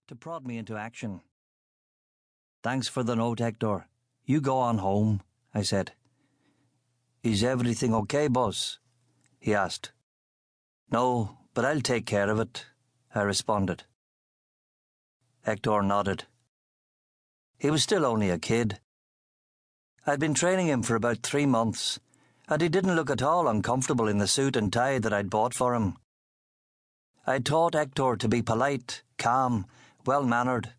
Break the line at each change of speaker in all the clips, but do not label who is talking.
to prod me into action. "Thanks for the note, Hector. You go on home," I said. "Is everything okay, boss?" he asked. "No, but I'll take care of it," I responded. Hector nodded. He was still only a kid. I'd been training him for about 3 months, and he didn't look at all uncomfortable in the suit and tie that I'd bought for him. I'd taught Hector to be polite, calm, well-mannered,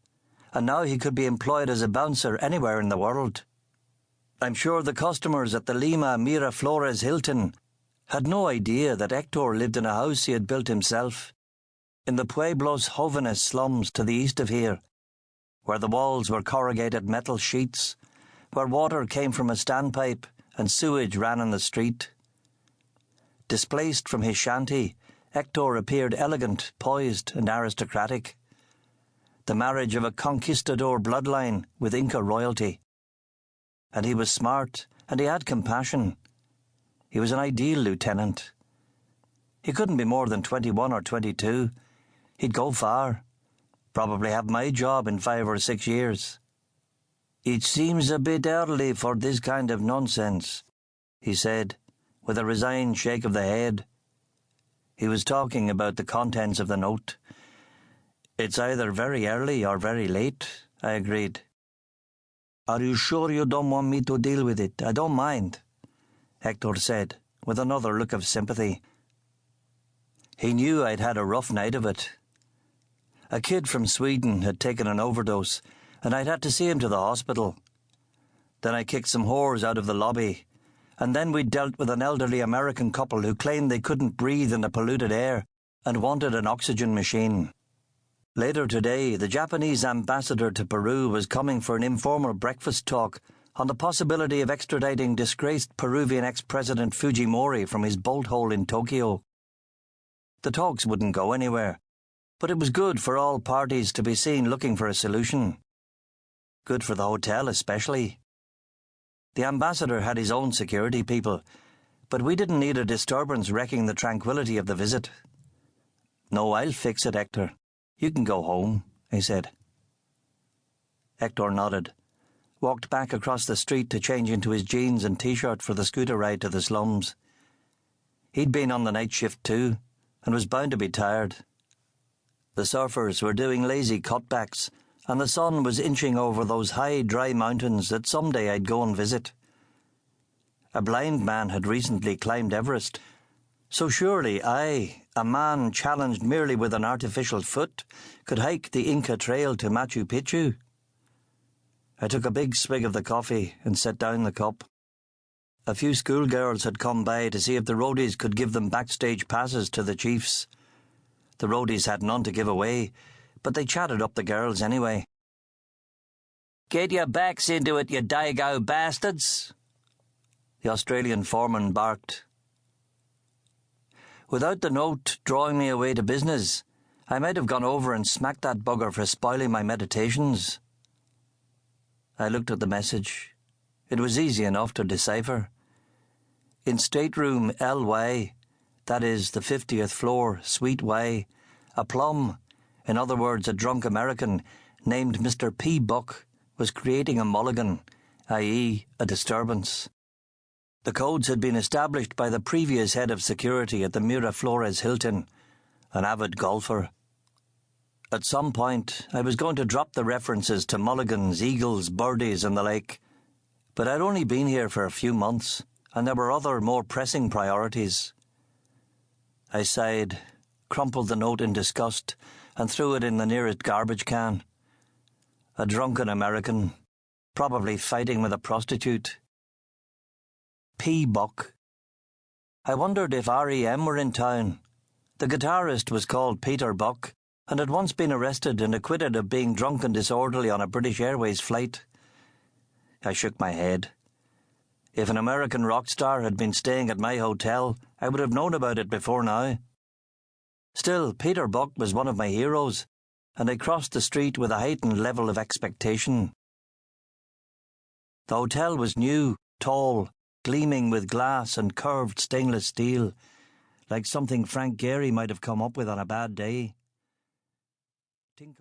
and now he could be employed as a bouncer anywhere in the world. I'm sure the customers at the Lima Miraflores Hilton had no idea that Hector lived in a house he had built himself, in the Pueblos Jóvenes slums to the east of here, where the walls were corrugated metal sheets, where water came from a standpipe and sewage ran in the street. Displaced from his shanty, Hector appeared elegant, poised, and aristocratic. The marriage of a conquistador bloodline with Inca royalty. And he was smart, and he had compassion. He was an ideal lieutenant. He couldn't be more than 21 or 22. He'd go far. Probably have my job in 5 or 6 years. "It seems a bit early for this kind of nonsense," he said, with a resigned shake of the head. He was talking about the contents of the note. "It's either very early or very late," I agreed. "Are you sure you don't want me to deal with it? I don't mind," Hector said, with another look of sympathy. He knew I'd had a rough night of it. A kid from Sweden had taken an overdose, and I'd had to see him to the hospital. Then I kicked some whores out of the lobby, and then we dealt with an elderly American couple who claimed they couldn't breathe in the polluted air and wanted an oxygen machine. Later today, the Japanese ambassador to Peru was coming for an informal breakfast talk on the possibility of extraditing disgraced Peruvian ex-president Fujimori from his bolt hole in Tokyo. The talks wouldn't go anywhere, but it was good for all parties to be seen looking for a solution. Good for the hotel especially. The ambassador had his own security people, but we didn't need a disturbance wrecking the tranquility of the visit. "No, I'll fix it, Hector. You can go home," I said. Hector nodded, walked back across the street to change into his jeans and T-shirt for the scooter ride to the slums. He'd been on the night shift too, and was bound to be tired. The surfers were doing lazy cutbacks, and the sun was inching over those high, dry mountains that someday I'd go and visit. A blind man had recently climbed Everest, so surely I, a man challenged merely with an artificial foot, could hike the Inca Trail to Machu Picchu. I took a big swig of the coffee and set down the cup. A few schoolgirls had come by to see if the roadies could give them backstage passes to the chiefs. The roadies had none to give away, but they chatted up the girls anyway. "Get your backs into it, you Daigao bastards," the Australian foreman barked. Without the note drawing me away to business, I might have gone over and smacked that bugger for spoiling my meditations. I looked at the message. It was easy enough to decipher. In stateroom LY, that is the 50th floor, Suite Y, a plum, in other words a drunk American, named Mr. P. Buck, was creating a mulligan, i.e. a disturbance. The codes had been established by the previous head of security at the Miraflores Hilton, an avid golfer. At some point, I was going to drop the references to mulligans, eagles, birdies and the like, but I'd only been here for a few months, and there were other, more pressing priorities. I sighed, crumpled the note in disgust, and threw it in the nearest garbage can. A drunken American, probably fighting with a prostitute. P. Buck. I wondered if REM were in town. The guitarist was called Peter Buck, and had once been arrested and acquitted of being drunk and disorderly on a British Airways flight. I shook my head. If an American rock star had been staying at my hotel, I would have known about it before now. Still, Peter Buck was one of my heroes, and I crossed the street with a heightened level of expectation. The hotel was new, tall, gleaming with glass and curved stainless steel, like something Frank Gehry might have come up with on a bad day.